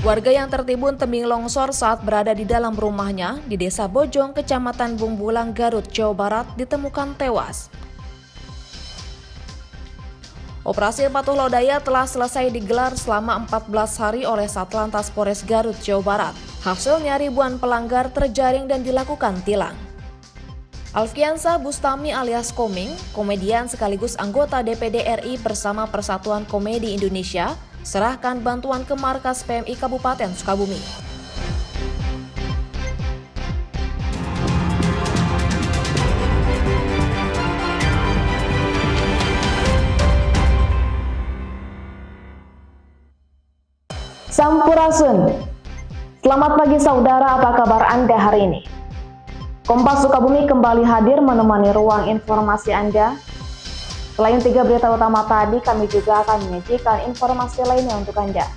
Warga yang tertimbun tebing longsor saat berada di dalam rumahnya di Desa Bojong, Kecamatan Bumbulang, Garut, Jawa Barat ditemukan tewas. Operasi Patuh Lodaya telah selesai digelar selama 14 hari oleh Satlantas Polres Garut, Jawa Barat. Hasilnya ribuan pelanggar terjaring dan dilakukan tilang. Alfiansa Bustami alias Koming, komedian sekaligus anggota DPD RI bersama Persatuan Komedi Indonesia, serahkan bantuan ke markas PMI Kabupaten Sukabumi. Sampurasun. Selamat pagi saudara, apa kabar Anda hari ini? Kompas Sukabumi kembali hadir menemani ruang informasi Anda. Selain 3 berita utama tadi, kami juga akan menyajikan informasi lainnya untuk Anda.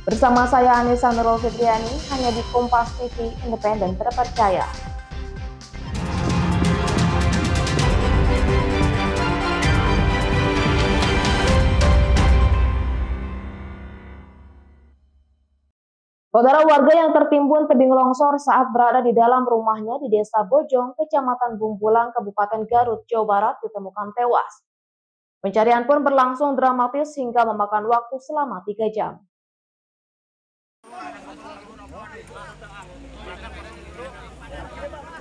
Bersama saya Anissa Nurul Fitriani, hanya di Kompas TV, independen terpercaya. Saudara, warga yang tertimbun tebing longsor saat berada di dalam rumahnya di Desa Bojong, Kecamatan Bumbulang, Kabupaten Garut, Jawa Barat ditemukan tewas. Pencarian pun berlangsung dramatis hingga memakan waktu selama 3 jam.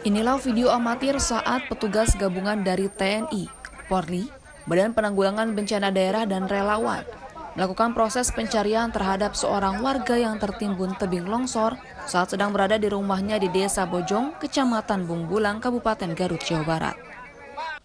Inilah video amatir saat petugas gabungan dari TNI, Polri, Badan Penanggulangan Bencana Daerah dan relawan melakukan proses pencarian terhadap seorang warga yang tertimbun tebing longsor saat sedang berada di rumahnya di Desa Bojong, Kecamatan Bumbulang, Kabupaten Garut, Jawa Barat.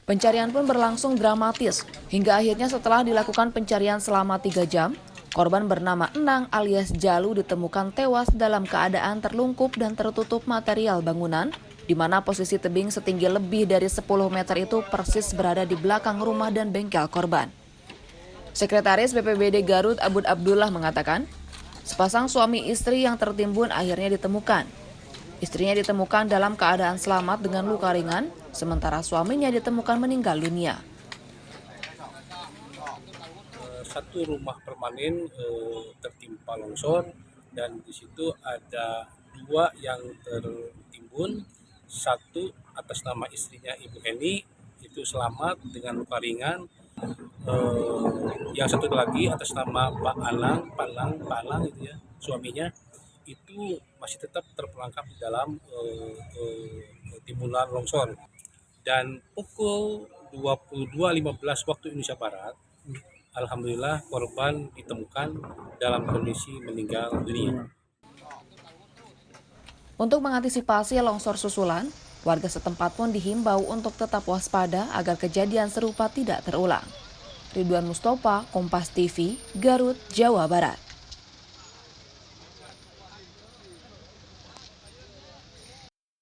Pencarian pun berlangsung dramatis, hingga akhirnya setelah dilakukan pencarian selama 3 jam, korban bernama Enang alias Jalu ditemukan tewas dalam keadaan terlungkup dan tertutup material bangunan, di mana posisi tebing setinggi lebih dari 10 meter itu persis berada di belakang rumah dan bengkel korban. Sekretaris BPBD Garut Abud Abdullah mengatakan, sepasang suami istri yang tertimbun akhirnya ditemukan. Istrinya ditemukan dalam keadaan selamat dengan luka ringan, sementara suaminya ditemukan meninggal dunia. Satu rumah permanen tertimpa longsor dan di situ ada 2 yang tertimbun, 1 atas nama istrinya Ibu Eni itu selamat dengan luka ringan. Yang satu lagi atas nama Pak Alang itu ya, suaminya itu masih tetap terperangkap di dalam timbunan longsor. Dan pukul 22.15 waktu Indonesia Barat, alhamdulillah korban ditemukan dalam kondisi meninggal dunia. Untuk mengantisipasi longsor susulan, warga setempat pun dihimbau untuk tetap waspada agar kejadian serupa tidak terulang. Ridwan Mustafa, Kompas TV, Garut, Jawa Barat.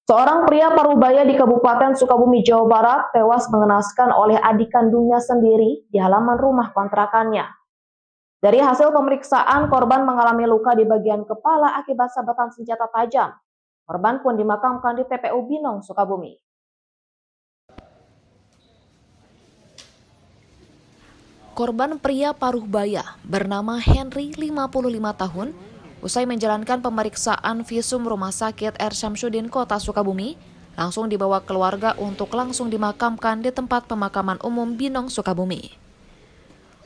Seorang pria Parubaya di Kabupaten Sukabumi, Jawa Barat tewas mengenaskan oleh adik kandungnya sendiri di halaman rumah kontrakannya. Dari hasil pemeriksaan, korban mengalami luka di bagian kepala akibat sabetan senjata tajam. Korban pun dimakamkan di TPU Binong, Sukabumi. Korban pria Parubaya bernama Henry, 55 tahun, usai menjalankan pemeriksaan visum Rumah Sakit R. Syamsuddin Kota Sukabumi, langsung dibawa keluarga untuk langsung dimakamkan di tempat pemakaman umum Binong, Sukabumi.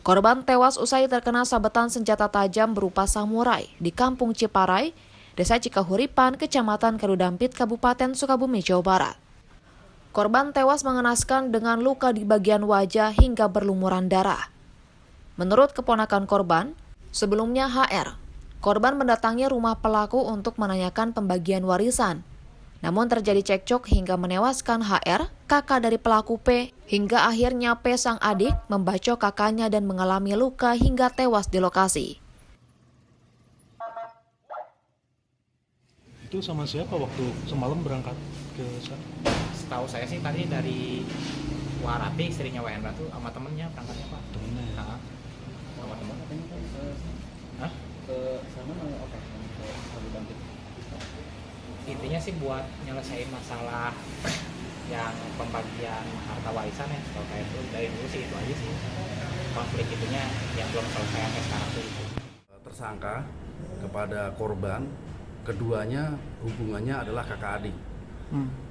Korban tewas usai terkena sabetan senjata tajam berupa samurai di Kampung Ciparai, Desa Cikahuripan, Kecamatan Karudampit, Kabupaten Sukabumi, Jawa Barat. Korban tewas mengenaskan dengan luka di bagian wajah hingga berlumuran darah. Menurut keponakan korban, sebelumnya HR, korban mendatangi rumah pelaku untuk menanyakan pembagian warisan. Namun terjadi cekcok hingga menewaskan HR, kakak dari pelaku P, hingga akhirnya P sang adik membacok kakaknya dan mengalami luka hingga tewas di lokasi. Itu sama siapa waktu semalam berangkat ke sana? Setahu saya sih tadi dari Warati, istrinya Wendra tuh sama temennya berangkatnya Pak. Temennya ya? Sama temen. Hah? Ke sana mau apa? Ke Kabupaten. Intinya sih buat nyelesain masalah yang pembagian harta warisan ya. Kalau kayak itu dari dulu sih itu aja sih. Konflik itunya yang belum selesai sampai sekarang tuh itu. Tersangka kepada korban. Keduanya hubungannya adalah kakak adik.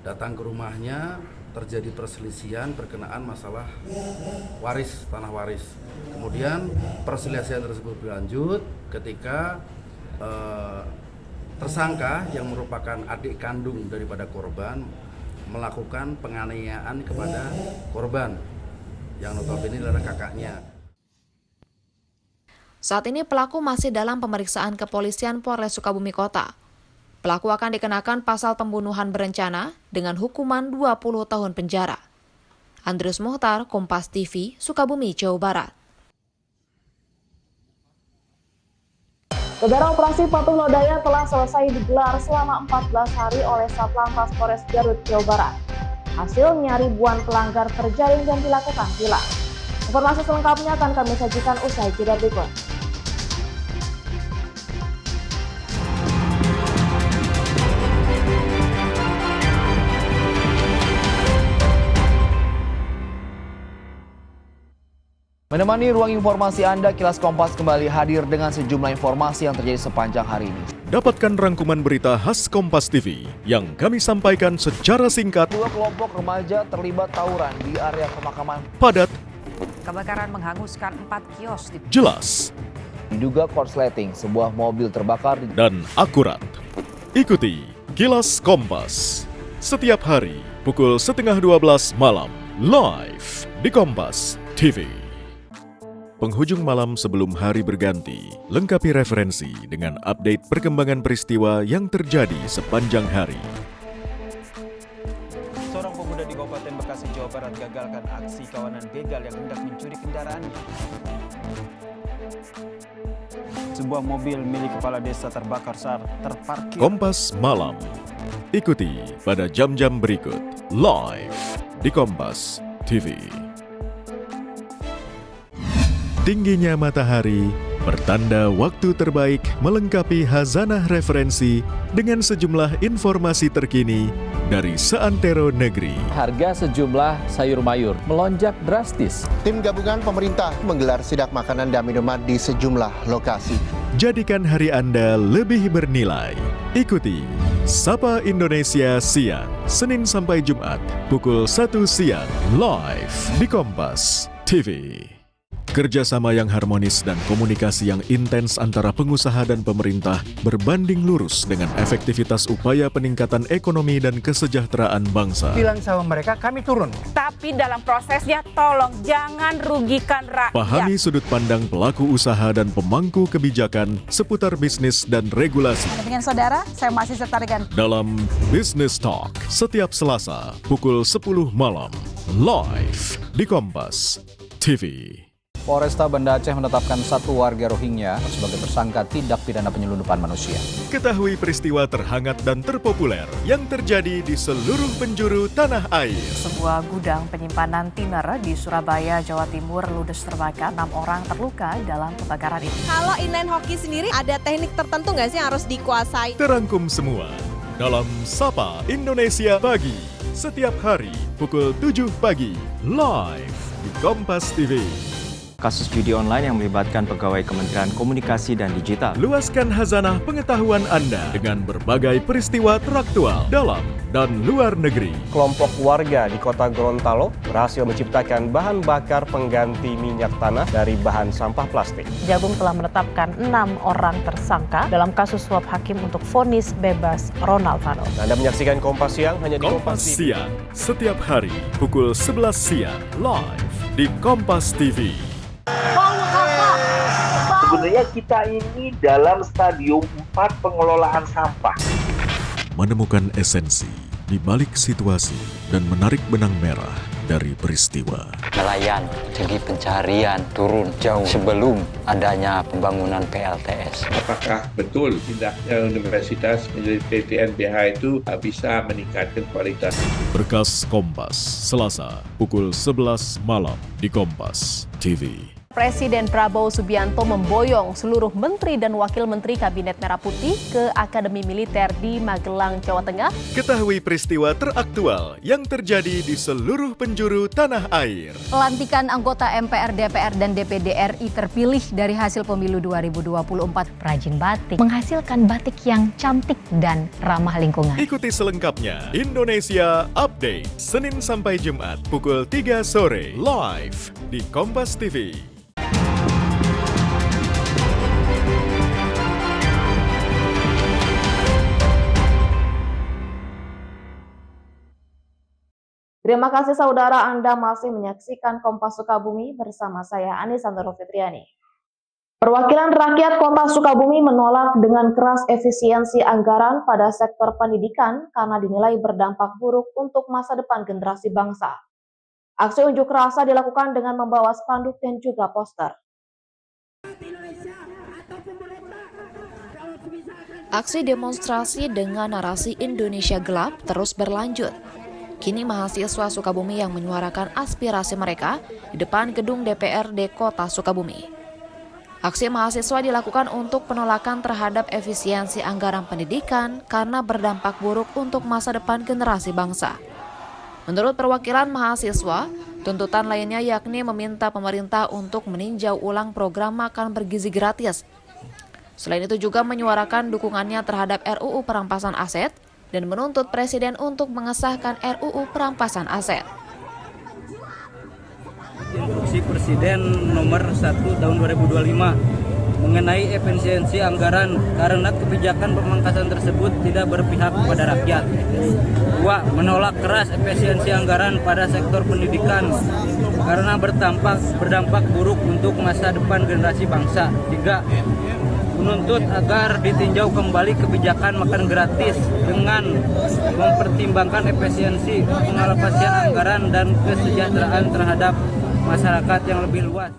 Datang ke rumahnya, terjadi perselisihan berkenaan masalah waris, tanah waris. Kemudian perselisihan tersebut berlanjut ketika tersangka yang merupakan adik kandung daripada korban melakukan penganiayaan kepada korban yang notabene adalah kakaknya. Saat ini pelaku masih dalam pemeriksaan kepolisian Polres Sukabumi Kota. Pelaku akan dikenakan pasal pembunuhan berencana dengan hukuman 20 tahun penjara. Andrius Muhtar, Kompas TV, Sukabumi, Jawa Barat. Saudara, operasi Patuh Lodaya telah selesai digelar selama 14 hari oleh Satlantas Polres Garut, Jawa Barat. Hasilnya ribuan pelanggar terjaring dan dilakukan tilang. Informasi selengkapnya akan kami sajikan usai jeda berikut. Menemani ruang informasi Anda, Kilas Kompas kembali hadir dengan sejumlah informasi yang terjadi sepanjang hari ini. Dapatkan rangkuman berita khas Kompas TV yang kami sampaikan secara singkat. 2 kelompok remaja terlibat tawuran di area pemakaman. Padat. Kebakaran menghanguskan 4 kios di Jelas. Diduga korsleting, sebuah mobil terbakar. Dan akurat. Ikuti Kilas Kompas setiap hari pukul 11:30 malam live di Kompas TV. Penghujung malam sebelum hari berganti, lengkapi referensi dengan update perkembangan peristiwa yang terjadi sepanjang hari. Seorang pemuda di Kabupaten Bekasi, Jawa Barat gagalkan aksi kawanan begal yang hendak mencuri kendaraannya. Sebuah mobil milik kepala desa terbakar saat terparkir. Kompas Malam. Ikuti pada jam-jam berikut live di Kompas TV. Tingginya matahari pertanda waktu terbaik melengkapi khazanah referensi dengan sejumlah informasi terkini dari seantero negeri. Harga sejumlah sayur mayur melonjak drastis. Tim gabungan pemerintah menggelar sidak makanan dan minuman di sejumlah lokasi. Jadikan hari Anda lebih bernilai. Ikuti Sapa Indonesia Siang, Senin sampai Jumat, pukul 1 siang, live di Kompas TV. Kerjasama yang harmonis dan komunikasi yang intens antara pengusaha dan pemerintah berbanding lurus dengan efektivitas upaya peningkatan ekonomi dan kesejahteraan bangsa. Bilang sama mereka kami turun. Tapi dalam prosesnya tolong jangan rugikan rakyat. Pahami sudut pandang pelaku usaha dan pemangku kebijakan seputar bisnis dan regulasi. Dengan saudara, saya masih serta dengan dalam Business Talk setiap Selasa pukul 10 malam live di Kompas TV. Polresta Banda Aceh menetapkan 1 warga Rohingya sebagai tersangka tindak pidana penyelundupan manusia. Ketahui peristiwa terhangat dan terpopuler yang terjadi di seluruh penjuru tanah air. Sebuah gudang penyimpanan tiner di Surabaya, Jawa Timur ludes terbakar. 6 orang terluka dalam kebakaran ini. Kalau inline hoki sendiri ada teknik tertentu nggak sih yang harus dikuasai? Terangkum semua dalam Sapa Indonesia Pagi setiap hari pukul 7 pagi live di Kompas TV. Kasus judi online yang melibatkan pegawai Kementerian Komunikasi dan Digital. Luaskan khazanah pengetahuan Anda dengan berbagai peristiwa teraktual dalam dan luar negeri. Kelompok warga di kota Gorontalo berhasil menciptakan bahan bakar pengganti minyak tanah dari bahan sampah plastik. Jagung telah menetapkan 6 orang tersangka dalam kasus suap hakim untuk vonis bebas Ronald Fano. Anda menyaksikan Kompas Siang hanya di Kompas Siang setiap hari pukul 11 siang live di Kompas TV. Sebenarnya kita ini dalam stadium 4 pengelolaan sampah. Menemukan esensi di balik situasi dan menarik benang merah dari peristiwa. Nelayan segi pencarian turun jauh sebelum adanya pembangunan PLTS. Apakah betul tindaknya universitas menjadi PTNBH itu bisa meningkatkan kualitas? Berkas Kompas, Selasa pukul 11 malam di Kompas TV. Presiden Prabowo Subianto memboyong seluruh menteri dan wakil menteri Kabinet Merah Putih ke Akademi Militer di Magelang, Jawa Tengah. Ketahui peristiwa teraktual yang terjadi di seluruh penjuru tanah air. Pelantikan anggota MPR, DPR, dan DPD RI terpilih dari hasil pemilu 2024. Perajin batik menghasilkan batik yang cantik dan ramah lingkungan. Ikuti selengkapnya Indonesia Update, Senin sampai Jumat pukul 3 sore, live di Kompas TV. Terima kasih saudara, Anda masih menyaksikan Kompas Sukabumi bersama saya Anisandro Fitriani. Perwakilan rakyat Kota Sukabumi menolak dengan keras efisiensi anggaran pada sektor pendidikan karena dinilai berdampak buruk untuk masa depan generasi bangsa. Aksi unjuk rasa dilakukan dengan membawa spanduk dan juga poster. Aksi demonstrasi dengan narasi Indonesia gelap terus berlanjut. Kini mahasiswa Sukabumi yang menyuarakan aspirasi mereka di depan gedung DPRD Kota Sukabumi. Aksi mahasiswa dilakukan untuk penolakan terhadap efisiensi anggaran pendidikan karena berdampak buruk untuk masa depan generasi bangsa. Menurut perwakilan mahasiswa, tuntutan lainnya yakni meminta pemerintah untuk meninjau ulang program makan bergizi gratis. Selain itu juga menyuarakan dukungannya terhadap RUU perampasan aset dan menuntut Presiden untuk mengesahkan RUU perampasan aset. Instruksi Presiden nomor 1 tahun 2025 mengenai efisiensi anggaran karena kebijakan pemangkasan tersebut tidak berpihak kepada rakyat. 2. Menolak keras efisiensi anggaran pada sektor pendidikan karena berdampak buruk untuk masa depan generasi bangsa. 3. Menuntut agar ditinjau kembali kebijakan makan gratis dengan mempertimbangkan efisiensi pengalokasian anggaran dan kesejahteraan terhadap masyarakat yang lebih luas.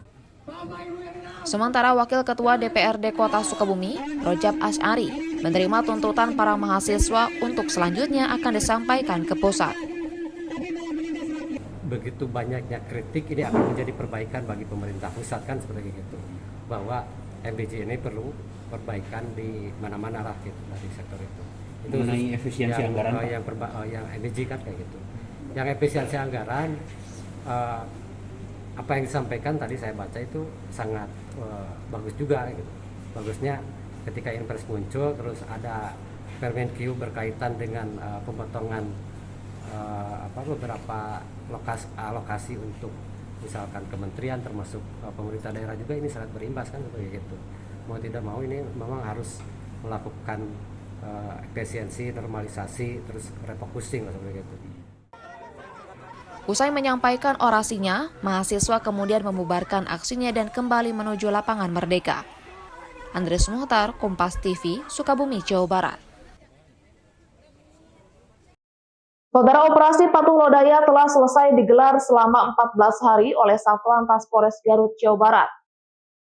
Sementara Wakil Ketua DPRD Kota Sukabumi, Rojab Asy'ari, menerima tuntutan para mahasiswa untuk selanjutnya akan disampaikan ke pusat. Begitu banyaknya kritik, ini akan menjadi perbaikan bagi pemerintah pusat kan seperti itu, bahwa MBJ ini perlu perbaikan di mana-mana lah gitu, dari sektor itu. Itu mengenai efisiensi anggaran, yang MBJ kan kayak gitu. Yang efisiensi anggaran, apa yang disampaikan tadi saya baca itu sangat bagus juga gitu. Bagusnya ketika Inpres muncul, terus ada Permenkyu berkaitan dengan pemotongan beberapa alokasi untuk misalkan kementerian termasuk pemerintah daerah juga, ini sangat berimbas kan seperti itu. Mau tidak mau ini memang harus melakukan efisiensi, normalisasi, terus refocusing lah seperti itu. Usai menyampaikan orasinya, mahasiswa kemudian membubarkan aksinya dan kembali menuju lapangan Merdeka. Andres Muhtar, Kompas TV, Sukabumi, Jawa Barat. Saudara, operasi Patuh Lodaya telah selesai digelar selama 14 hari oleh Satlantas Polres Garut, Jawa Barat.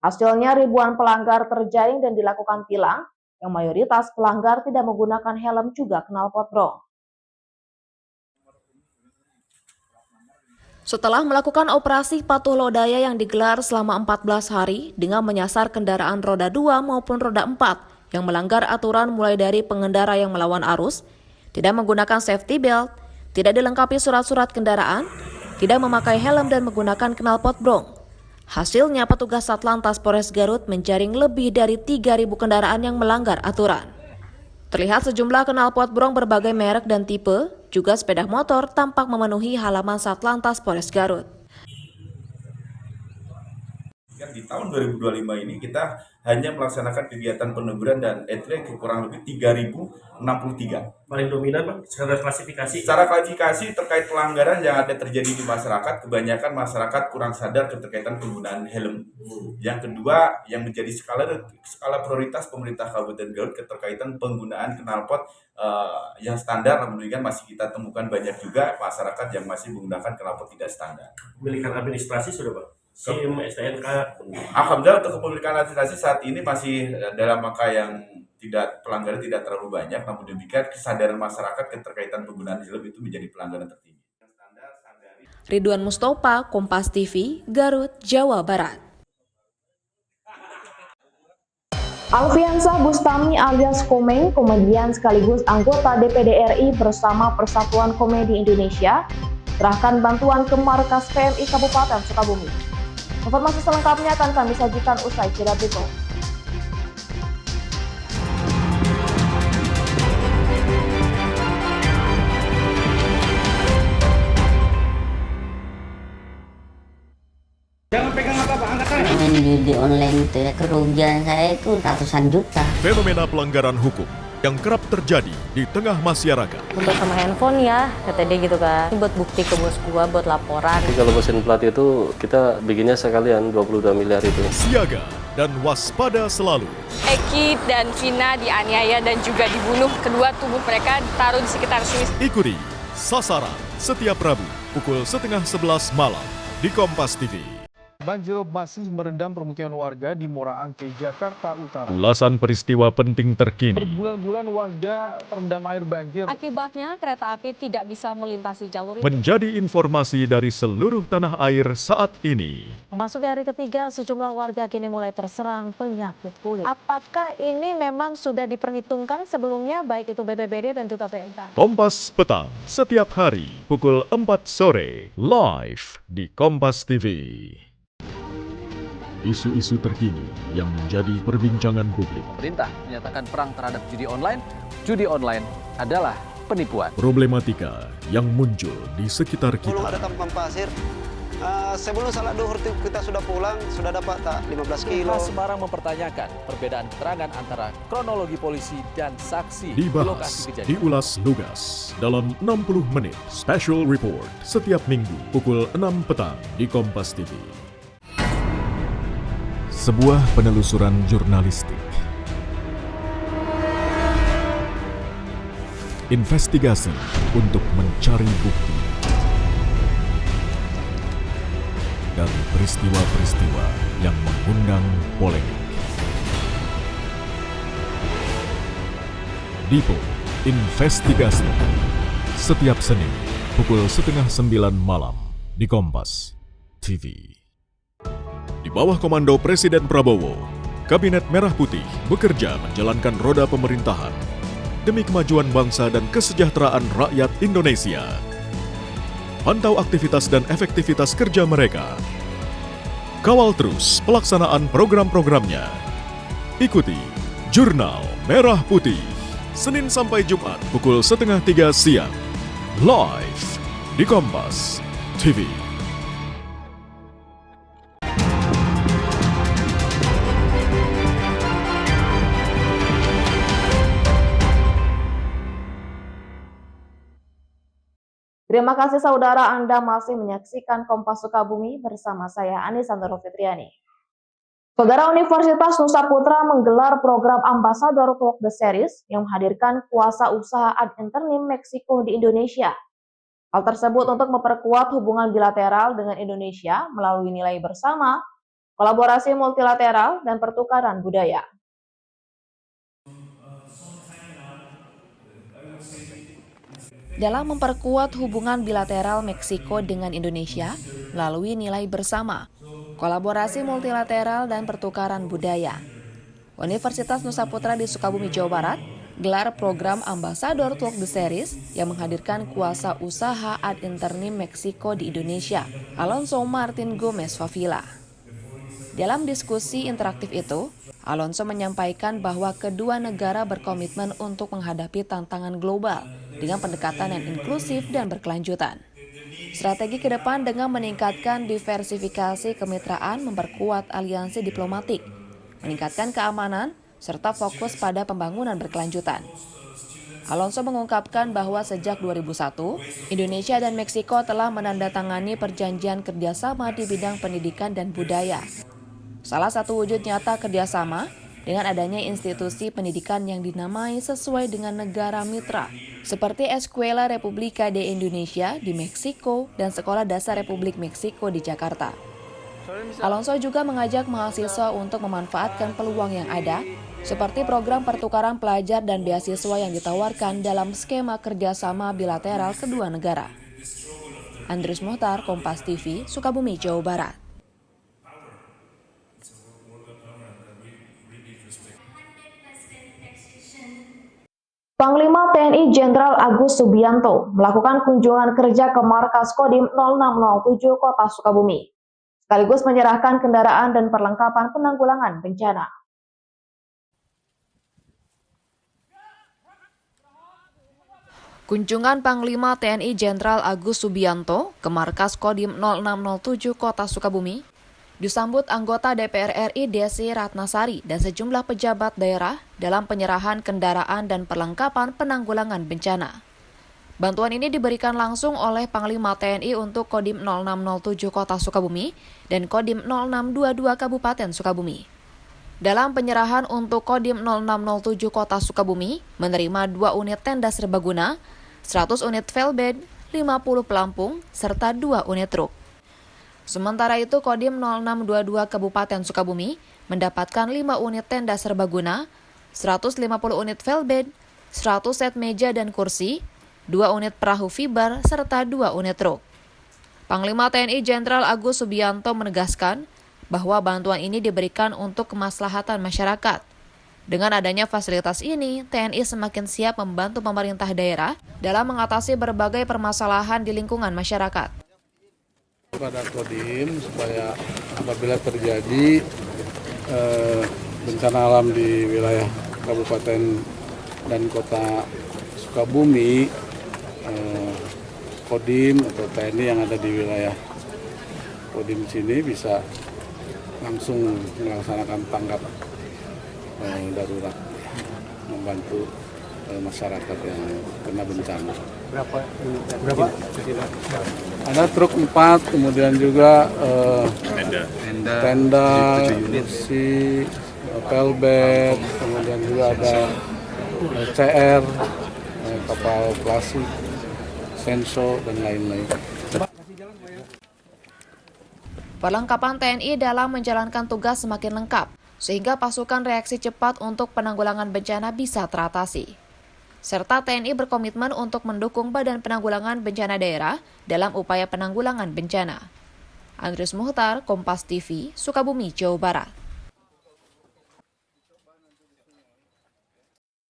Hasilnya ribuan pelanggar terjaring dan dilakukan tilang, yang mayoritas pelanggar tidak menggunakan helm juga knalpot brong. Setelah melakukan operasi Patuh Lodaya yang digelar selama 14 hari dengan menyasar kendaraan roda 2 maupun roda 4 yang melanggar aturan mulai dari pengendara yang melawan arus, tidak menggunakan safety belt, tidak dilengkapi surat-surat kendaraan, tidak memakai helm dan menggunakan knalpot brong. Hasilnya petugas Satlantas Polres Garut menjaring lebih dari 3.000 kendaraan yang melanggar aturan. Terlihat sejumlah knalpot brong berbagai merek dan tipe, juga sepeda motor tampak memenuhi halaman Satlantas Polres Garut. Di tahun 2025 ini kita hanya melaksanakan kegiatan peneguran dan etle kurang lebih 3.063. Paling dominan Pak, secara klasifikasi? Secara klasifikasi terkait pelanggaran yang ada terjadi di masyarakat, kebanyakan masyarakat kurang sadar keterkaitan penggunaan helm. Yang kedua, yang menjadi skala prioritas pemerintah Kabupaten Garut keterkaitan penggunaan knalpot yang standar, namun demikian masih kita temukan banyak juga masyarakat yang masih menggunakan knalpot tidak standar. Pemilikan administrasi sudah Pak? SIM, STNK. Alhamdulillah untuk kepemilikan administrasi saat ini masih dalam angka yang pelanggaran tidak terlalu banyak, namun demikian kesadaran masyarakat keterkaitan penggunaan helm itu menjadi pelanggaran tertinggi. Ridwan Mustopa, Kompas TV, Garut, Jawa Barat. Alfiansyah Bustami alias Komeng, komedian sekaligus anggota DPD RI bersama Persatuan Komedi Indonesia, serahkan bantuan ke markas PMI Kabupaten Sukabumi. Informasi selengkapnya akan kami sajikan usai jeda berikut. Jangan pegang apa-apa, angkat tangan. Main judi online itu ya, kerugian saya itu ratusan juta. Fenomena pelanggaran hukum yang kerap terjadi di tengah masyarakat. Untuk sama handphone ya, kata dia gitu kan. Ini buat bukti ke bos gua, buat laporan. Jadi kalau mesin plat itu kita bikinnya sekalian 22 miliar itu. Siaga dan waspada selalu. Eki dan Vina dianiaya dan juga dibunuh. Kedua tubuh mereka ditaruh di sekitar sini. Ikuti Sasaran setiap Rabu pukul 10:30 malam di Kompas TV. Banjir masih merendam permukiman warga di Muara Angke, Jakarta Utara. Ulasan peristiwa penting terkini. Berbulan-bulan warga terendam air banjir. Akibatnya kereta api tidak bisa melintasi jalur itu. Menjadi informasi dari seluruh tanah air saat ini. Memasuki hari ketiga, sejumlah warga kini mulai terserang penyakit kulit. Apakah ini memang sudah diperhitungkan sebelumnya, baik itu BPBD dan juga PMK? Kompas Petang setiap hari pukul 4 sore live di Kompas TV. Isu-isu terkini yang menjadi perbincangan publik. Pemerintah menyatakan perang terhadap judi online. Judi online adalah penipuan. Problematika yang muncul di sekitar kita. Belum ada Kampung Pasir. Sebelum salat duhur kita sudah pulang, sudah dapat tak 15 kilo. Semarang mempertanyakan perbedaan keterangan antara kronologi polisi dan saksi di lokasi Dibahas, kejadian. diulas lugas dalam 60 menit special report setiap minggu pukul 6 petang di Kompas TV. Sebuah penelusuran jurnalistik. Investigasi untuk mencari bukti. Dari peristiwa-peristiwa yang mengundang polemik. Dipo Investigasi. Setiap Senin pukul 8:30 malam di Kompas TV. Di bawah komando Presiden Prabowo, Kabinet Merah Putih bekerja menjalankan roda pemerintahan demi kemajuan bangsa dan kesejahteraan rakyat Indonesia. Pantau aktivitas dan efektivitas kerja mereka. Kawal terus pelaksanaan program-programnya. Ikuti Jurnal Merah Putih, Senin sampai Jumat pukul 2:30 siang, live di Kompas TV. Terima kasih saudara, Anda masih menyaksikan Kompas Sukabumi bersama saya Anisandoro Fitriani. Saudara, Universitas Nusa Putra menggelar program Ambassador Talk the Series yang menghadirkan kuasa usaha ad interim Meksiko di Indonesia. Hal tersebut untuk memperkuat hubungan bilateral dengan Indonesia melalui nilai bersama, kolaborasi multilateral, dan pertukaran budaya. Dalam memperkuat hubungan bilateral Meksiko dengan Indonesia melalui nilai bersama, kolaborasi multilateral, dan pertukaran budaya. Universitas Nusa Putra di Sukabumi, Jawa Barat gelar program Ambassador Talk the Series yang menghadirkan kuasa usaha ad interim Meksiko di Indonesia, Alonso Martin Gomez Favila. Dalam diskusi interaktif itu, Alonso menyampaikan bahwa kedua negara berkomitmen untuk menghadapi tantangan global dengan pendekatan yang inklusif dan berkelanjutan. Strategi ke depan dengan meningkatkan diversifikasi kemitraan, memperkuat aliansi diplomatik, meningkatkan keamanan, serta fokus pada pembangunan berkelanjutan. Alonso mengungkapkan bahwa sejak 2001, Indonesia dan Meksiko telah menandatangani perjanjian kerjasama di bidang pendidikan dan budaya. Salah satu wujud nyata kerjasama dengan adanya institusi pendidikan yang dinamai sesuai dengan negara mitra, seperti Escuela República de Indonesia di Meksiko dan Sekolah Dasar Republik Meksiko di Jakarta. Alonso juga mengajak mahasiswa untuk memanfaatkan peluang yang ada, seperti program pertukaran pelajar dan beasiswa yang ditawarkan dalam skema kerjasama bilateral kedua negara. Andrews Mohtar, Kompas TV, Sukabumi, Jawa Barat. Panglima TNI Jenderal Agus Subianto melakukan kunjungan kerja ke markas Kodim 0607 Kota Sukabumi, sekaligus menyerahkan kendaraan dan perlengkapan penanggulangan bencana. Kunjungan Panglima TNI Jenderal Agus Subianto ke markas Kodim 0607 Kota Sukabumi disambut anggota DPR RI Desi Ratnasari dan sejumlah pejabat daerah dalam penyerahan kendaraan dan perlengkapan penanggulangan bencana. Bantuan ini diberikan langsung oleh Panglima TNI untuk Kodim 0607 Kota Sukabumi dan Kodim 0622 Kabupaten Sukabumi. Dalam penyerahan untuk Kodim 0607 Kota Sukabumi menerima 2 unit tenda serbaguna, 100 unit velbed, 50 pelampung, serta 2 unit truk. Sementara itu, Kodim 0622 Kabupaten Sukabumi mendapatkan 5 unit tenda serbaguna, 150 unit velbed, 100 set meja dan kursi, 2 unit perahu fiber, serta 2 unit truk. Panglima TNI Jenderal Agus Subianto menegaskan bahwa bantuan ini diberikan untuk kemaslahatan masyarakat. Dengan adanya fasilitas ini, TNI semakin siap membantu pemerintah daerah dalam mengatasi berbagai permasalahan di lingkungan masyarakat. Pada Kodim supaya apabila terjadi bencana alam di wilayah Kabupaten dan Kota Sukabumi, Kodim atau TNI yang ada di wilayah Kodim sini bisa langsung melaksanakan tanggap darurat, membantu masyarakat yang kena bencana. Berapa? Ada truk 4, kemudian juga tenda, kursi, velbed, kemudian juga ada CR, kapal plastik, senso, dan lain-lain. Perlengkapan TNI dalam menjalankan tugas semakin lengkap, sehingga pasukan reaksi cepat untuk penanggulangan bencana bisa teratasi. Serta TNI berkomitmen untuk mendukung Badan Penanggulangan Bencana Daerah dalam upaya penanggulangan bencana. Andrius Muhtar, Kompas TV, Sukabumi, Jawa Barat.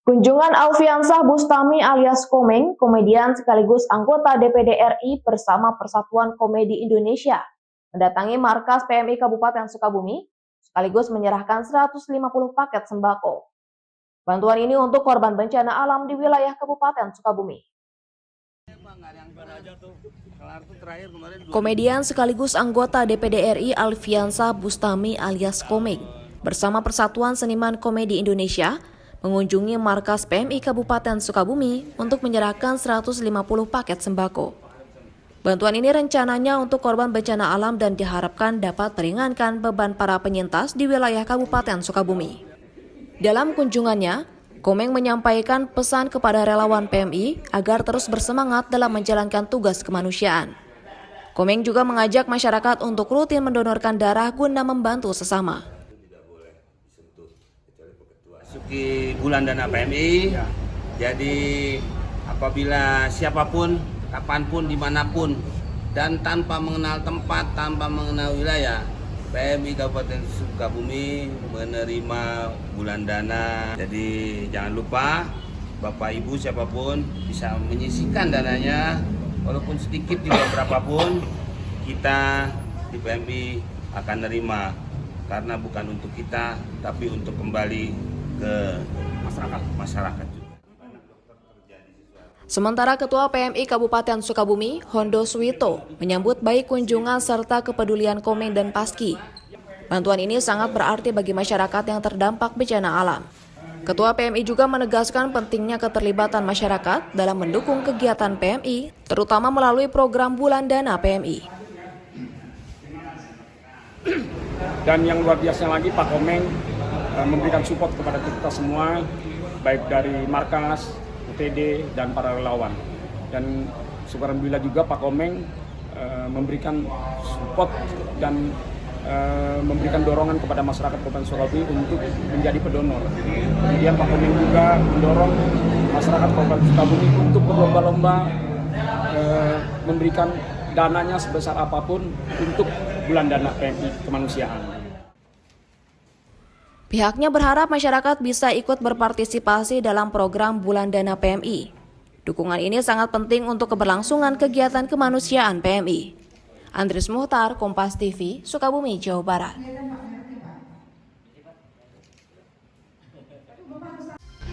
Kunjungan Alfiansah Bustami alias Komeng, komedian sekaligus anggota DPD RI bersama Persatuan Komedi Indonesia, mendatangi markas PMI Kabupaten Sukabumi, sekaligus menyerahkan 150 paket sembako. Bantuan ini untuk korban bencana alam di wilayah Kabupaten Sukabumi. Komedian sekaligus anggota DPD RI Alfiansah Bustami alias Komeng bersama Persatuan Seniman Komedi Indonesia mengunjungi markas PMI Kabupaten Sukabumi untuk menyerahkan 150 paket sembako. Bantuan ini rencananya untuk korban bencana alam dan diharapkan dapat meringankan beban para penyintas di wilayah Kabupaten Sukabumi. Dalam kunjungannya, Komeng menyampaikan pesan kepada relawan PMI agar terus bersemangat dalam menjalankan tugas kemanusiaan. Komeng juga mengajak masyarakat untuk rutin mendonorkan darah guna membantu sesama. Masuki bulan dana PMI, jadi apabila siapapun, kapanpun, dimanapun, dan tanpa mengenal tempat, tanpa mengenal wilayah, PMI Kabupaten Sukabumi menerima bulan dana. Jadi jangan lupa Bapak Ibu siapapun bisa menyisihkan dananya, walaupun sedikit tidak berapapun, kita di PMI akan nerima karena bukan untuk kita tapi untuk kembali ke masyarakat juga. Sementara Ketua PMI Kabupaten Sukabumi, Hondo Suwito, menyambut baik kunjungan serta kepedulian Komeng dan Paski. Bantuan ini sangat berarti bagi masyarakat yang terdampak bencana alam. Ketua PMI juga menegaskan pentingnya keterlibatan masyarakat dalam mendukung kegiatan PMI, terutama melalui program Bulan Dana PMI. Dan yang luar biasa lagi, Pak Komeng memberikan support kepada kita semua, baik dari markas, UTD, dan para relawan. Dan alhamdulillah juga Pak Komeng memberikan support dan memberikan dorongan kepada masyarakat Kabupaten Sukabumi untuk menjadi pendonor. Kemudian Pak Komeng juga mendorong masyarakat Kabupaten Sukabumi untuk berlomba-lomba memberikan dananya sebesar apapun untuk bulan dana PMI kemanusiaan. Pihaknya berharap masyarakat bisa ikut berpartisipasi dalam program Bulan Dana PMI. Dukungan ini sangat penting untuk keberlangsungan kegiatan kemanusiaan PMI. Andres Muhtar, Kompas TV, Sukabumi, Jawa Barat.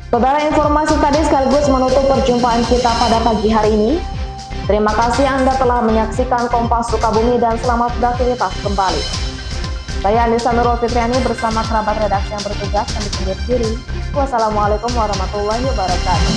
Saudara, informasi tadi sekaligus menutup perjumpaan kita pada pagi hari ini. Terima kasih Anda telah menyaksikan Kompas Sukabumi dan selamat beraktivitas kembali. Saya Anissa Nurul Fitriani bersama kerabat redaksi yang bertugas kami undur diri. Wassalamualaikum warahmatullahi wabarakatuh.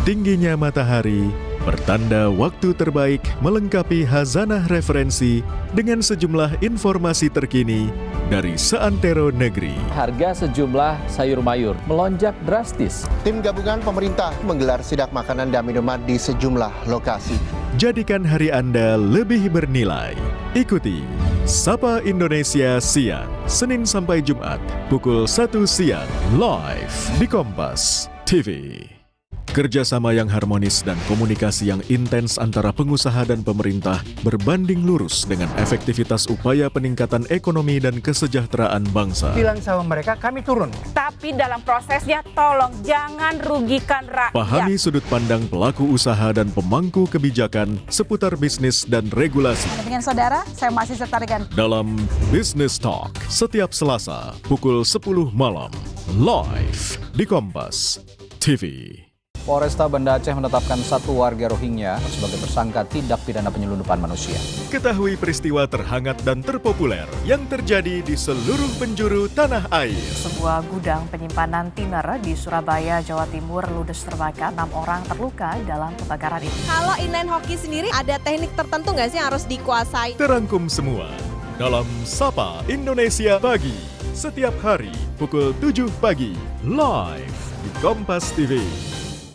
Tingginya matahari pertanda waktu terbaik melengkapi khazanah referensi dengan sejumlah informasi terkini dari seantero negeri. Harga sejumlah sayur mayur melonjak drastis. Tim gabungan pemerintah menggelar sidak makanan dan minuman di sejumlah lokasi. Jadikan hari Anda lebih bernilai. Ikuti Sapa Indonesia Siang, Senin sampai Jumat, pukul 1 siang, live di Kompas TV. Kerjasama yang harmonis dan komunikasi yang intens antara pengusaha dan pemerintah berbanding lurus dengan efektivitas upaya peningkatan ekonomi dan kesejahteraan bangsa. Bilang sama mereka, kami turun. Tapi dalam prosesnya tolong jangan rugikan rakyat. Pahami sudut pandang pelaku usaha dan pemangku kebijakan seputar bisnis dan regulasi. Dengan saudara, saya masih setarikan. Dalam Business Talk, setiap Selasa, pukul 10 malam, live di Kompas TV. Polresta Banda Aceh menetapkan 1 warga Rohingya sebagai tersangka tindak pidana penyelundupan manusia. Ketahui peristiwa terhangat dan terpopuler yang terjadi di seluruh penjuru tanah air. Sebuah gudang penyimpanan tiner di Surabaya, Jawa Timur ludes terbakar. 6 orang terluka dalam kebakaran ini. Kalau inline hoki sendiri ada teknik tertentu nggak sih yang harus dikuasai? Terangkum semua dalam Sapa Indonesia Pagi. Setiap hari pukul 7 pagi live di Kompas TV.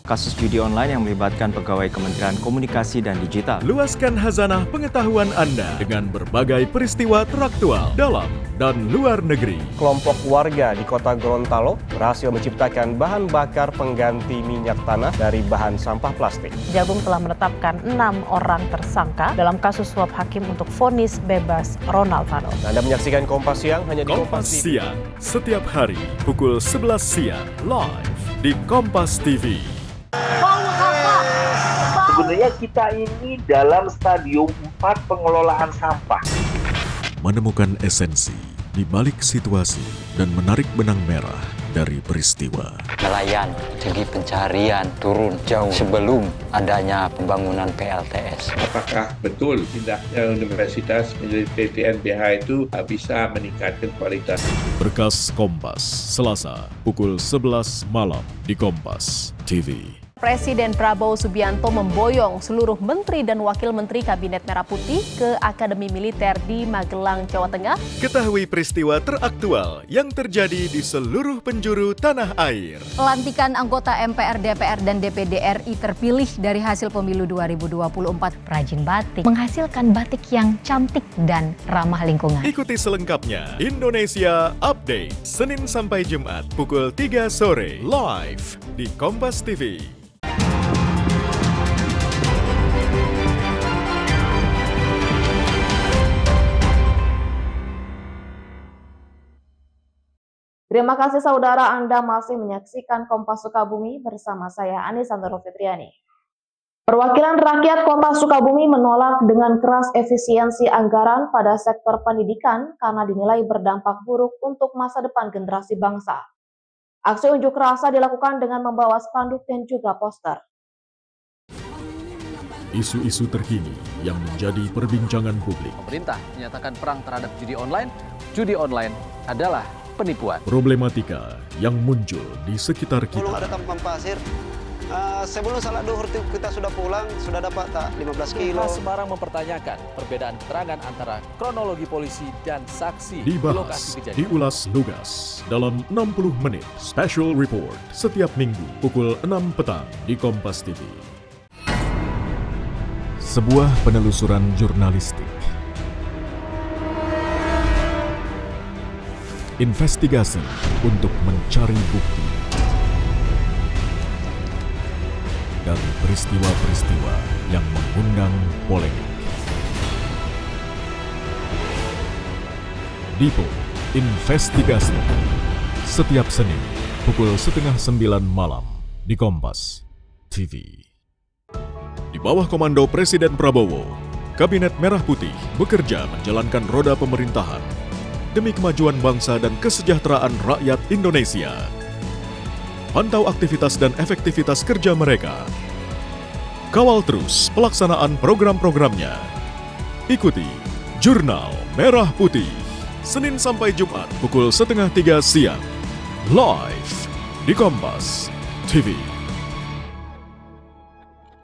Kasus judi online yang melibatkan pegawai Kementerian Komunikasi dan Digital. Luaskan khazanah pengetahuan Anda dengan berbagai peristiwa teraktual dalam dan luar negeri. Kelompok warga di kota Gorontalo berhasil menciptakan bahan bakar pengganti minyak tanah dari bahan sampah plastik. Jagung telah menetapkan 6 orang tersangka dalam kasus suap hakim untuk vonis bebas Ronald Fano. Anda menyaksikan Kompas Siang hanya di Kompas Siang setiap hari pukul 11 siang live di Kompas TV. Sebenarnya kita ini dalam stadium 4 pengelolaan sampah. Menemukan esensi di balik situasi dan menarik benang merah dari peristiwa. Nelayan segi pencarian turun jauh sebelum adanya pembangunan PLTS. Apakah betul pindahnya universitas menjadi PTNBH itu bisa meningkatkan kualitas? Berkas Kompas, Selasa pukul 11 malam di Kompas TV. Presiden Prabowo Subianto memboyong seluruh menteri dan wakil menteri Kabinet Merah Putih ke Akademi Militer di Magelang, Jawa Tengah. Ketahui peristiwa teraktual yang terjadi di seluruh penjuru tanah air. Pelantikan anggota MPR, DPR, dan DPD RI terpilih dari hasil pemilu 2024. Perajin batik menghasilkan batik yang cantik dan ramah lingkungan. Ikuti selengkapnya Indonesia Update, Senin sampai Jumat pukul 3 sore, live di Kompas TV. Terima kasih saudara, Anda masih menyaksikan Kompas Sukabumi bersama saya Anissa Nurul Fitriani. Perwakilan rakyat Kota Sukabumi menolak dengan keras efisiensi anggaran pada sektor pendidikan karena dinilai berdampak buruk untuk masa depan generasi bangsa. Aksi unjuk rasa dilakukan dengan membawa spanduk dan juga poster. Isu-isu terkini yang menjadi perbincangan publik. Pemerintah menyatakan perang terhadap judi online. Judi online adalah penipuan. Problematika yang muncul di sekitar kita. Belum ada tampang pasir. Sebelum salat duhur kita sudah pulang, sudah dapat 15 kilo. Semarang mempertanyakan perbedaan keterangan antara kronologi polisi dan saksi Dibahas, di lokasi kejadian. diulas lugas dalam 60 menit special report setiap minggu pukul 6 petang di Kompas TV. Sebuah penelusuran jurnalistik investigasi untuk mencari bukti dari peristiwa-peristiwa yang mengundang polemik. Dipo Investigasi setiap Senin pukul 8:30 malam di Kompas TV. Di bawah komando Presiden Prabowo, Kabinet Merah Putih bekerja menjalankan roda pemerintahan demi kemajuan bangsa dan kesejahteraan rakyat Indonesia. Pantau aktivitas dan efektivitas kerja mereka. Kawal terus pelaksanaan program-programnya. Ikuti Jurnal Merah Putih, Senin sampai Jumat pukul 2:30 siang, live di Kompas TV.